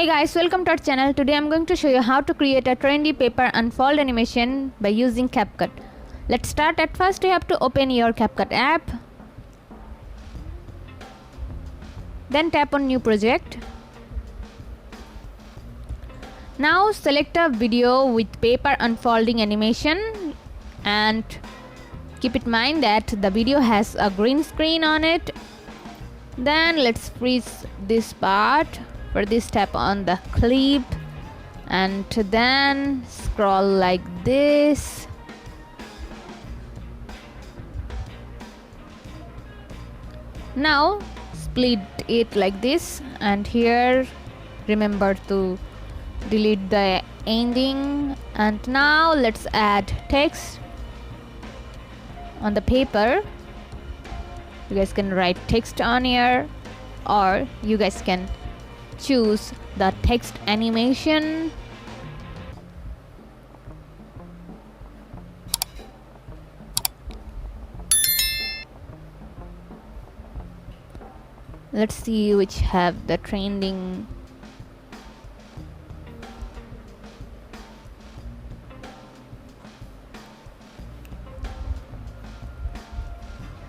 Hey guys, welcome to our channel. Today I'm going to show you how to create a trendy paper unfold animation by using CapCut. Let's start. At first you have to open your CapCut app. Then tap on new project. Now select a video with paper unfolding animation and keep in mind that the video has a green screen on it. Then let's freeze this part. For this, tap on the clip and then scroll like this. Now split it like this, and here remember to delete the ending. And now let's add text on the paper. You guys can write text on here, or you guys can choose the text animation. Let's see which have the trending.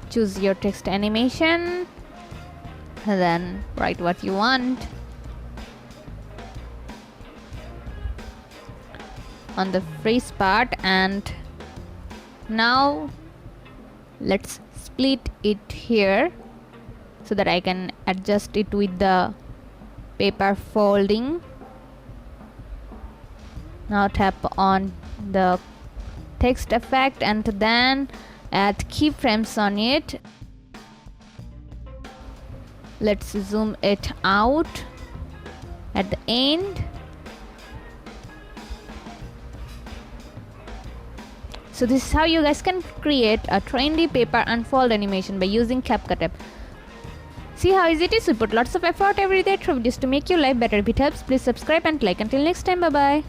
Choose your text animation and then write what you want on the freeze part. And now let's split it here so that I can adjust it with the paper folding. Now tap on the text effect and then add keyframes on it. Let's zoom it out at the end. So this is how you guys can create a trendy paper unfold animation by using CapCut app. See how easy it is? We put lots of effort every day through videos to make your life better. If it helps, please subscribe and like. Until next time, bye bye.